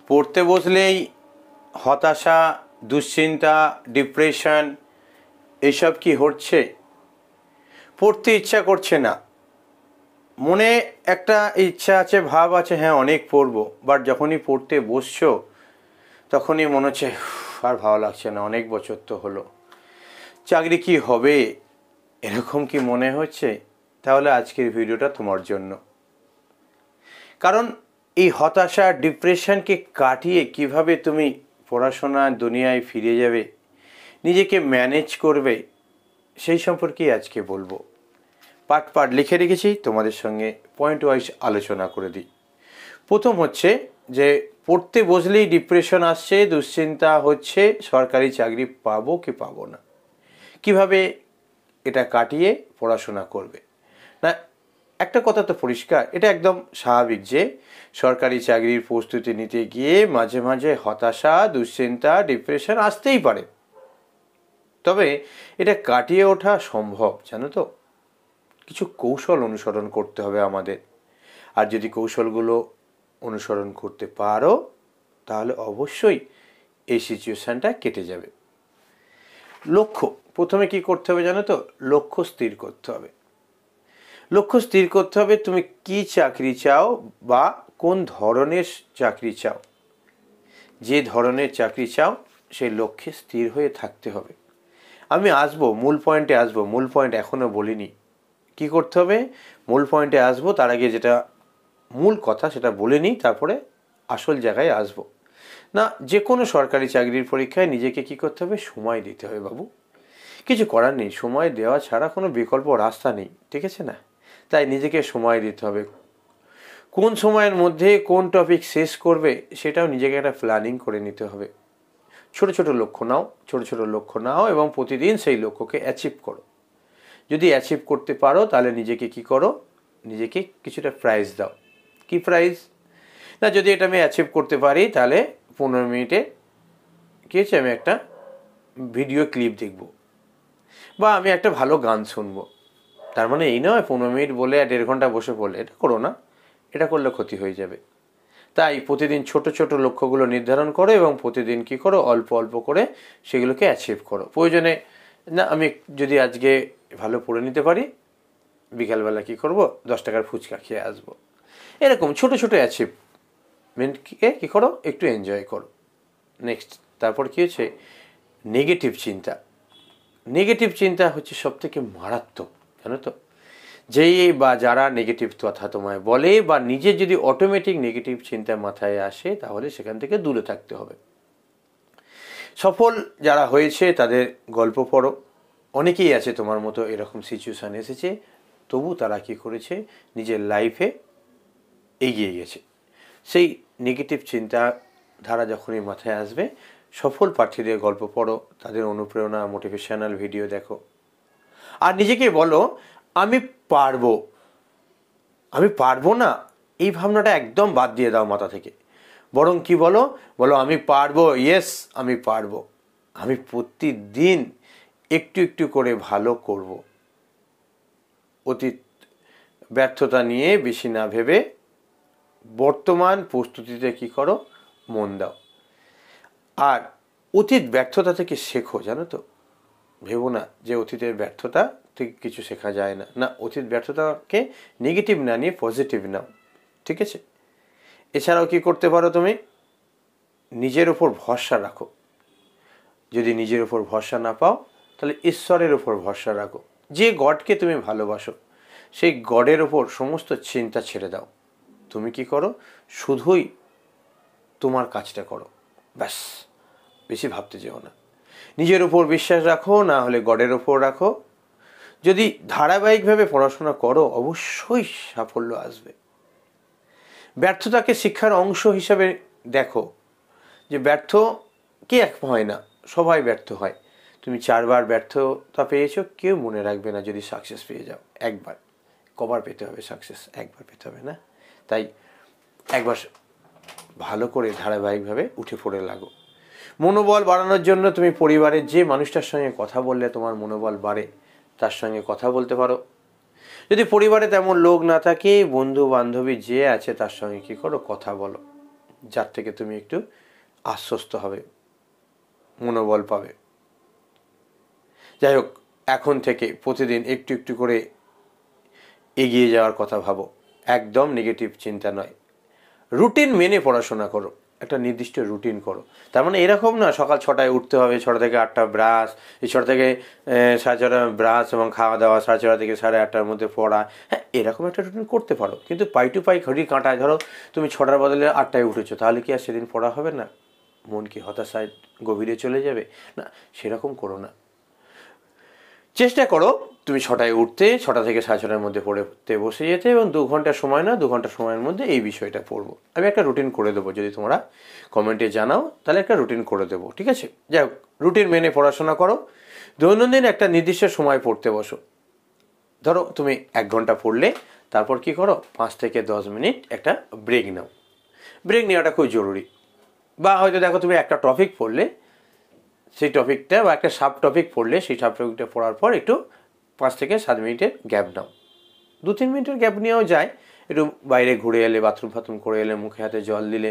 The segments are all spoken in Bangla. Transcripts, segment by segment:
পড়তে বসলেই হতাশা, দুশ্চিন্তা, ডিপ্রেশন এসব কি হচ্ছে? পড়তে ইচ্ছা করছে না, মনে একটা ইচ্ছা আছে, ভাব আছে, হ্যাঁ অনেক পড়বো, বাট যখনই পড়তে বসছো তখনই মনে হচ্ছে আর ভালো লাগছে না, অনেক বছর তো হলো, চাকরি কি হবে, এরকম কি মনে হচ্ছে? তাহলে আজকের ভিডিওটা তোমার জন্য। কারণ এই হতাশা, ডিপ্রেশনকে কাটিয়ে কিভাবে তুমি পড়াশোনার দুনিয়ায় ফিরে যাবে, নিজেকে ম্যানেজ করবে, সেই সম্পর্কেই আজকে বলবো। পার্ট পার্ট লিখে রেখেছি, তোমাদের সঙ্গে পয়েন্ট ওয়াইজ আলোচনা করে দিই। প্রথম হচ্ছে যে পড়তে বসলেই ডিপ্রেশন আসছে, দুশ্চিন্তা হচ্ছে, সরকারি চাকরি পাবো কি পাবো না, কিভাবে এটা কাটিয়ে পড়াশোনা করবে। না, একটা কথা তো পরিষ্কার, এটা একদম স্বাভাবিক যে সরকারি চাকরির প্রস্তুতি নিতে গিয়ে মাঝে মাঝে হতাশা, দুশ্চিন্তা, ডিপ্রেশন আসতেই পারে। তবে এটা কাটিয়ে ওঠা সম্ভব, জানো তো। কিছু কৌশল অনুসরণ করতে হবে আমাদের, আর যদি কৌশলগুলো অনুসরণ করতে পারো তাহলে অবশ্যই এই সিচুয়েশানটা কেটে যাবে। লক্ষ্য, প্রথমে কি করতে হবে জানো তো? লক্ষ্য স্থির করতে হবে। লক্ষ্য স্থির করতে হবে তুমি কি চাকরি চাও বা কোন ধরনের চাকরি চাও। যে ধরনের চাকরি চাও সেই লক্ষ্যে স্থির হয়ে থাকতে হবে। আমি আসবো মূল পয়েন্টে, আসবো মূল পয়েন্ট এখনও বলিনি। কি করতে হবে? মূল পয়েন্টে আসবো, তার আগে যেটা মূল কথা সেটা বলে নিই, তারপরে আসল জায়গায় আসবো। না, যে কোনো সরকারি চাকরির পরীক্ষায় নিজেকে কি করতে হবে? সময় দিতে হবে বাবু, কিছু করার নেই, সময় দেওয়া ছাড়া কোনো বিকল্প রাস্তা নেই, ঠিক আছে না? তাই নিজেকে সময় দিতে হবে। কোন সময়ের মধ্যে কোন টপিক শেষ করবে সেটাও নিজেকে একটা প্ল্যানিং করে নিতে হবে। ছোট ছোট লক্ষ্য নাও, ছোট ছোট লক্ষ্য নাও এবং প্রতিদিন সেই লক্ষ্যকে অ্যাচিভ করো। যদি অ্যাচিভ করতে পারো তাহলে নিজেকে কি করো? নিজেকে কিছুটা প্রাইজ দাও। কি প্রাইজ? না, যদি এটা আমি অ্যাচিভ করতে পারি তাহলে 15 মিনিটে কী হচ্ছে, আমি একটা ভিডিও ক্লিপ দেখব বা আমি একটা ভালো গান শুনবো। তার মানে এই নয় 15 মিনিট বলে 1.5 ঘন্টা বসে পড়লে, এটা করো না, এটা করলে ক্ষতি হয়ে যাবে। তাই প্রতিদিন ছোট ছোট লক্ষ্যগুলো নির্ধারণ করো এবং প্রতিদিন কি করো? অল্প অল্প করে সেগুলোকে অ্যাচিভ করো। প্রয়োজনে না, আমি যদি আজকে ভালো পড়ে নিতে পারি, বিকালবেলা কি করব? 10 টাকার ফুচকা খেয়ে আসবো। এরকম ছোট ছোট অ্যাচিভমেন্টকে কী করো? একটু এনজয় করো। নেক্সট, তারপর কী হচ্ছে? নেগেটিভ চিন্তা। নেগেটিভ চিন্তা হচ্ছে সবথেকে মারাত্মক, জানো তো। যেই বা যারা নেগেটিভ কথা তোমায় বলে বা নিজে যদি অটোমেটিক নেগেটিভ চিন্তা মাথায় আসে তাহলে সেখান থেকে দূরে থাকতে হবে। সফল যারা হয়েছে তাদের গল্প পড়ো। অনেকেই আছে তোমার মতো এরকম সিচুয়েশান এসেছে, তবু তারা কি করেছে? নিজের লাইফে এগিয়ে গেছে। সেই নেগেটিভ চিন্তাধারা যখনই মাথায় আসবে, সফল প্রার্থীদের গল্প পড়ো, তাদের অনুপ্রেরণা, মোটিভেশনাল ভিডিও দেখো, আর নিজেকে বলো আমি পারবো। আমি পারবো না, এই ভাবনাটা একদম বাদ দিয়ে দাও মাথা থেকে। বরং কি বলো? বলো আমি পারবো, ইয়েস আমি পারবো, আমি প্রতিদিন একটু একটু করে ভালো করব। অতীত ব্যর্থতা নিয়ে বেশি না ভেবে বর্তমান প্রস্তুতিতে কি করো? মন দাও। আর অতীত ব্যর্থতা থেকে শেখো, জানো তো। ভেবো না যে অতীতের ব্যর্থতা থেকে কিছু শেখা যায় না। না, অতীত ব্যর্থতাকে নেগেটিভ না নিয়ে পজিটিভ নাও, ঠিক আছে? এছাড়াও কি করতে পারো? তুমি নিজের ওপর ভরসা রাখো। যদি নিজের ওপর ভরসা না পাও তাহলে ঈশ্বরের ওপর ভরসা রাখো। যে গডকে তুমি ভালোবাসো সেই গডের ওপর সমস্ত চিন্তা ছেড়ে দাও। তুমি কি করো? শুধুই তোমার কাজটা করো, ব্যাস, বেশি ভাবতে যেও না। নিজের ওপর বিশ্বাস রাখো, না হলে গডের ওপর রাখো। যদি ধারাবাহিকভাবে পড়াশোনা করো অবশ্যই সাফল্য আসবে। ব্যর্থতাকে শিক্ষার অংশ হিসাবে দেখো, যে ব্যর্থ কে এক হয় না, সবাই ব্যর্থ হয়। তুমি 4 বার ব্যর্থতা পেয়েছো, কেউ মনে রাখবে না যদি সাকসেস পেয়ে যাও একবার। কবার পেতে হবে সাকসেস? একবার পেতে হবে না? তাই একবার ভালো করে ধারাবাহিকভাবে উঠে পড়ে লাগো। মনোবল বাড়ানোর জন্য তুমি পরিবারের যে মানুষটার সঙ্গে কথা বললে তোমার মনোবল বাড়ে তার সঙ্গে কথা বলতে পারো। যদি পরিবারে তেমন লোক না থাকে, বন্ধু বান্ধবী যে আছে তার সঙ্গে কি করো? কথা বলো। যার থেকে তুমি একটু আশ্বস্ত হবে, মনোবল পাবে। যাই হোক, এখন থেকে প্রতিদিন একটু একটু করে এগিয়ে যাওয়ার কথা ভাবো, একদম নেগেটিভ চিন্তা নয়। রুটিন মেনে পড়াশোনা করো, একটা নির্দিষ্ট রুটিন করো। তার মানে এরকম না সকাল 6টায় উঠতে হবে, 6টা থেকে 8টা ব্রাশ, এই 6টা থেকে 6:30 ব্রাশ এবং খাওয়া দাওয়া, 6:30 থেকে 8:30টার মধ্যে পড়া। হ্যাঁ, এরকম একটা রুটিন করতে পারো, কিন্তু পাই টু পাই ঘড়ি কাঁটায় ধরো তুমি 6টার বদলে 8টায় উঠেছো, তাহলে কি আর সেদিন পড়া হবে না? মন কি হতাশায় গভীরে চলে যাবে? না, সেরকম করো না। চেষ্টা করো তুমি 6টায় উঠতে, 6টা থেকে 6:30টার মধ্যে পড়তে বসে যেতে, এবং 2 ঘন্টা সময় না, 2 ঘন্টা সময়ের মধ্যে এই বিষয়টা পড়বো। আমি একটা রুটিন করে দেবো, যদি তোমরা কমেন্টে জানাও তাহলে একটা রুটিন করে দেবো, ঠিক আছে? যাই হোক, রুটিন মেনে পড়াশোনা করো, দৈনন্দিন একটা নির্দিষ্ট সময় পড়তে বসো। ধরো তুমি 1 ঘন্টা পড়লে, তারপর কি করো, 5 থেকে 10 মিনিট একটা ব্রেক নাও। ব্রেক নেওয়াটা খুব জরুরি। বা হয়তো দেখো তুমি একটা টপিক পড়লে, সেই টপিকটা বা একটা সাব টপিক পড়লে, সেই সাব টপিকটা পড়ার পর একটু 5 থেকে 7 মিনিটের গ্যাপ নাও। 2-3 মিনিটের গ্যাপ নেওয়াও যায়। একটু বাইরে ঘুরে এলে, বাথরুম ফাথরুম করে এলে, মুখে হাতে জল দিলে,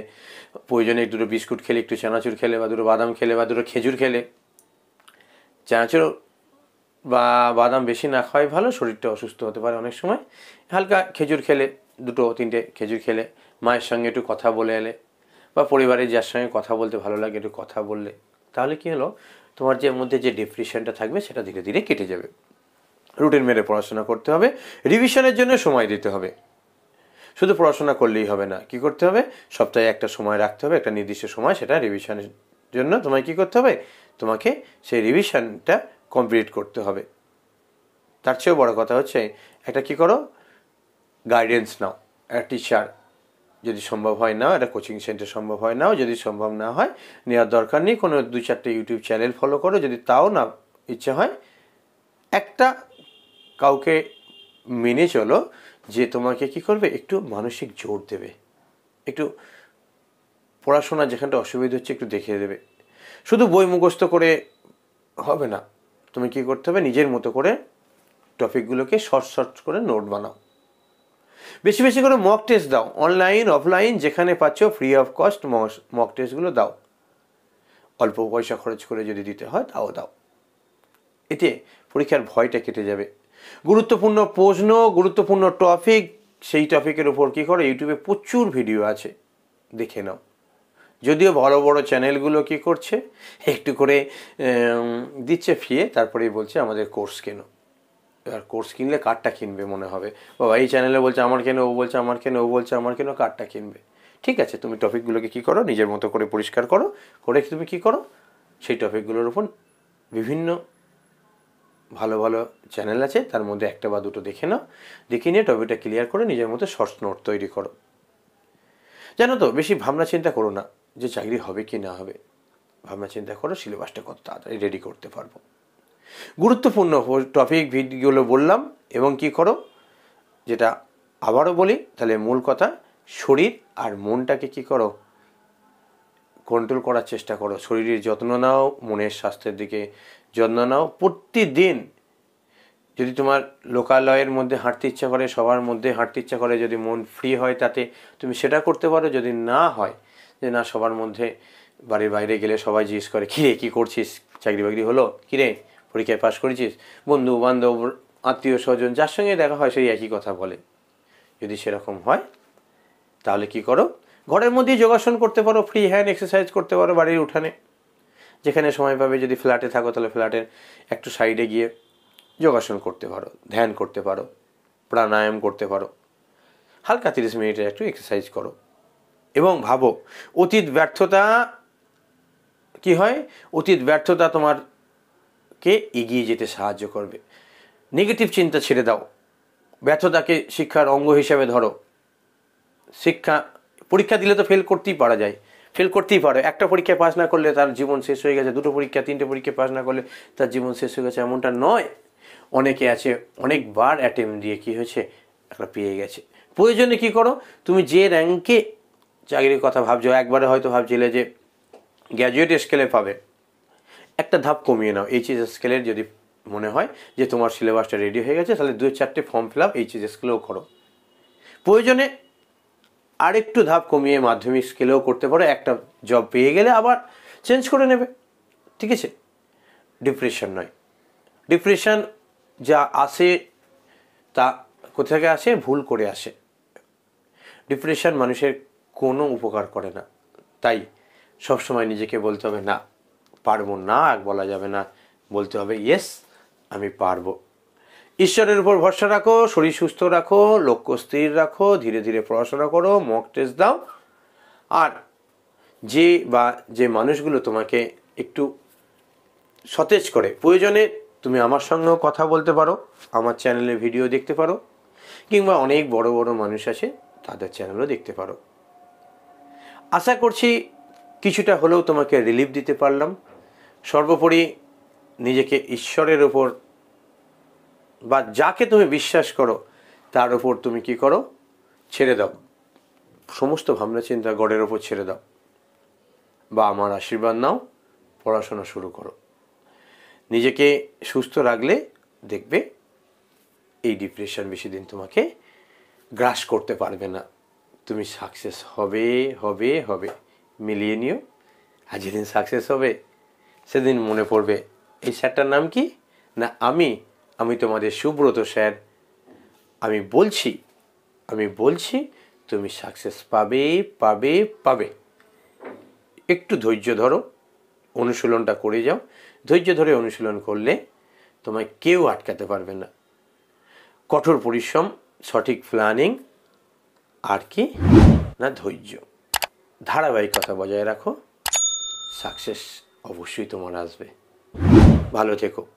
প্রয়োজনে 2টো বিস্কুট খেলে, একটু চানাচুর খেলে, বা 2টো বাদাম খেলে, বা 2টো খেজুর খেলে। চানাচুর বা বাদাম বেশি না খাওয়াই ভালো, শরীরটা অসুস্থ হতে পারে অনেক সময়। হালকা খেজুর খেলে, 2-3টে খেজুর খেলে, মায়ের সঙ্গে একটু কথা বলে এলে, বা পরিবারের যার সঙ্গে কথা বলতে ভালো লাগে একটু কথা বললে, তাহলে কি হলো, তোমার যে মধ্যে যে ডিপ্রেশনটা থাকবে সেটা ধীরে ধীরে কেটে যাবে। রুটিন মেরে পড়াশোনা করতে হবে, রিভিশনের জন্য সময় দিতে হবে। শুধু পড়াশোনা করলেই হবে না, কি করতে হবে, সপ্তাহে একটা সময় রাখতে হবে, একটা নির্দিষ্ট সময়, সেটা রিভিশনের জন্য তোমায় কি করতে হবে, তোমাকে সেই রিভিশনটা কমপ্লিট করতে হবে। তার চেয়েও বড় কথা হচ্ছে, একটা কি করো, গাইডেন্স নাও, একটা টিচার যদি সম্ভব হয় নাও, একটা কোচিং সেন্টার সম্ভব হয় নাও, যদি সম্ভব না হয় নেওয়ার দরকার নেই, কোনো 2-4টে ইউটিউব চ্যানেল ফলো করো, যদি তাও না ইচ্ছে হয় একটা কাউকে মেনে চলো যে তোমাকে কি করবে, একটু মানসিক জোর দেবে, একটু পড়াশোনা যেখানটা অসুবিধা হচ্ছে একটু দেখিয়ে দেবে। শুধু বই মুখস্থ করে হবে না, তুমি কি করতে হবে, নিজের মতো করে টপিকগুলোকে শর্ট শর্ট করে নোট বানাও। বেশি বেশি করে মক টেস্ট দাও, অনলাইন অফলাইন যেখানে পাচ্ছ ফ্রি অফ কস্ট মক টেস্টগুলো দাও। অল্প পয়সা খরচ করে যদি দিতে হয় তাও দাও, এতে পরীক্ষার ভয়টা কেটে যাবে। গুরুত্বপূর্ণ প্রশ্ন, গুরুত্বপূর্ণ টপিক, সেই টপিকের উপর কী করো, ইউটিউবে প্রচুর ভিডিও আছে, দেখে নাও। যদিও বড় বড় চ্যানেলগুলো কি করছে, একটু করে দিচ্ছে ফিয়ে, তারপরেই বলছে আমাদের কোর্স কেনো। এবার কোর্স কিনলে কারটা কিনবে মনে হবে, বাবা এই চ্যানেলে বলছে আমার কেন, ও বলছে আমার কেন, ও বলছে আমার কেন, কারটা কিনবে? ঠিক আছে, তুমি টপিকগুলোকে কী করো, নিজের মতো করে পরিষ্কার করো, করে তুমি কী করো, সেই টপিকগুলোর উপর বিভিন্ন ভালো ভালো চ্যানেল আছে, তার মধ্যে 1টা বা 2টো দেখে নাও, দেখে নিয়ে টপিকটা ক্লিয়ার করে নিজের মতো শর্ট নোট তৈরি করো। জানো তো, বেশি ভাবনা চিন্তা করো না যে চাকরি হবে কি না হবে, ভাবনা চিন্তা করো সিলেবাসটা কত তাড়াতাড়ি রেডি করতে পারবো। গুরুত্বপূর্ণ টপিক ভিডিওগুলো বললাম, এবং কি করো, যেটা আবারও বলি, তাহলে মূল কথা, শরীর আর মনটাকে কি করো, কন্ট্রোল করার চেষ্টা করো। শরীরের যত্ন নাও, মনের স্বাস্থ্যের দিকে যত্ন নাও। প্রতিদিন যদি তোমার লোকালয়ের মধ্যে হাঁটতে ইচ্ছা করে, সবার মধ্যে হাঁটতে ইচ্ছা করে, যদি মন ফ্রি হয় তাতে তুমি সেটা করতে পারো। যদি না হয় যে না, সবার মধ্যে বাড়ির বাইরে গেলে সবাই জিজ্ঞেস করে, কিরে কী করছিস, চাকরি বাকরি হলো, কিরে পরীক্ষায় পাশ করেছিস, বন্ধু বান্ধব আত্মীয় স্বজন যার সঙ্গে দেখা হয় সেই একই কথা বলে। যদি সেরকম হয় তাহলে কি করো, ঘরের মধ্যেই যোগাসন করতে পারো, ফ্রি হ্যান্ড এক্সারসাইজ করতে পারো বাড়ির উঠানে, যেখানে সময় পাবে। যদি ফ্ল্যাটে থাকো তাহলে ফ্ল্যাটের একটু সাইডে গিয়ে যোগাসন করতে পারো, ধ্যান করতে পারো, প্রাণায়াম করতে পারো, হালকা 30 মিনিটের একটু এক্সারসাইজ করো। এবং ভাবো, অতীত ব্যর্থতা কি হয়, অতীত ব্যর্থতা তোমারকে এগিয়ে যেতে সাহায্য করবে। নেগেটিভ চিন্তা ছেড়ে দাও, ব্যর্থতাকে শিক্ষার অঙ্গ হিসেবে ধরো। পরীক্ষা দিলে তো ফেল করতেই পারা যায়, ফেল করতেই পারো। একটা পরীক্ষায় পাস না করলে তার জীবন শেষ হয়ে গেছে, 2টো পরীক্ষা 3টে পরীক্ষায় পাস না করলে তার জীবন শেষ হয়ে গেছে, এমনটা নয়। অনেকে আছে অনেকবার অ্যাটেম্প দিয়ে কী হয়েছে, একটা পেয়ে গেছে। প্রয়োজনে কি করো, তুমি যে র্যাঙ্কে চাকরির কথা ভাবছো, একবারে হয়তো ভাবছিলে যে গ্র্যাজুয়েট স্কেলে পাবে, একটা ধাপ কমিয়ে নাও। এইচএস স্কেলের যদি মনে হয় যে তোমার সিলেবাসটা রেডি হয়ে গেছে, তাহলে 2-4টে ফর্ম ফিল আপ এইচএস স্কেলেও করো। প্রয়োজনে আরেকটু ধাপ কমিয়ে মাধ্যমিক স্কেলেও করতে পারো। একটা জব পেয়ে গেলে আবার চেঞ্জ করে নেবে, ঠিক আছে? ডিপ্রেশন নয়। ডিপ্রেশন যা আসে তা কোথা থেকে আসে? ভুল করে আসে। ডিপ্রেশন মানুষের কোনো উপকার করে না। তাই সবসময় নিজেকে বলতে হবে না, পারবো না বলা যাবে না, বলতে হবে ইয়েস, আমি পারবো। ঈশ্বরের উপর ভরসা রাখো, শরীর সুস্থ রাখো, লক্ষ্য স্থির রাখো, ধীরে ধীরে পড়াশোনা করো, মক টেস্ট দাও। আর যে মানুষগুলো তোমাকে একটু সতেজ করে, প্রয়োজনে তুমি আমার সঙ্গেও কথা বলতে পারো, আমার চ্যানেলে ভিডিও দেখতে পারো, কিংবা অনেক বড় বড় মানুষ আছে তাদের চ্যানেলও দেখতে পারো। আশা করছি কিছুটা হলেও তোমাকে রিলিফ দিতে পারলাম। সর্বোপরি নিজেকে ঈশ্বরের ওপর বা যাকে তুমি বিশ্বাস করো তার ওপর তুমি কি করো? ছেড়ে দাও। সমস্ত ভাবনা চিন্তা গডের ওপর ছেড়ে দাও, বা আমার আশীর্বাদ নাও, পড়াশোনা শুরু করো। নিজেকে সুস্থ রাখলে দেখবে এই ডিপ্রেশন বেশি দিন তোমাকে গ্রাস করতে পারবে না। তুমি সাকসেস হবে হবে হবে, মিলিয়ে নিও। আর যেদিন সাকসেস হবে সেদিন মনে পড়বে এই স্যারটার নাম কি না, আমি তোমাদের সুব্রত স্যার। আমি বলছি তুমি সাকসেস পাবে পাবে পাবে। একটু ধৈর্য ধরো, অনুশীলনটা করে যাও। ধৈর্য ধরে অনুশীলন করলে তোমায় কেউ আটকাতে পারবে না। কঠোর পরিশ্রম, সঠিক প্ল্যানিং, আর কি না ধৈর্য, ধারাবাহিকতা বজায় রাখো, সাকসেস অবশ্যই তোমার আসবে। ভালো থেকো।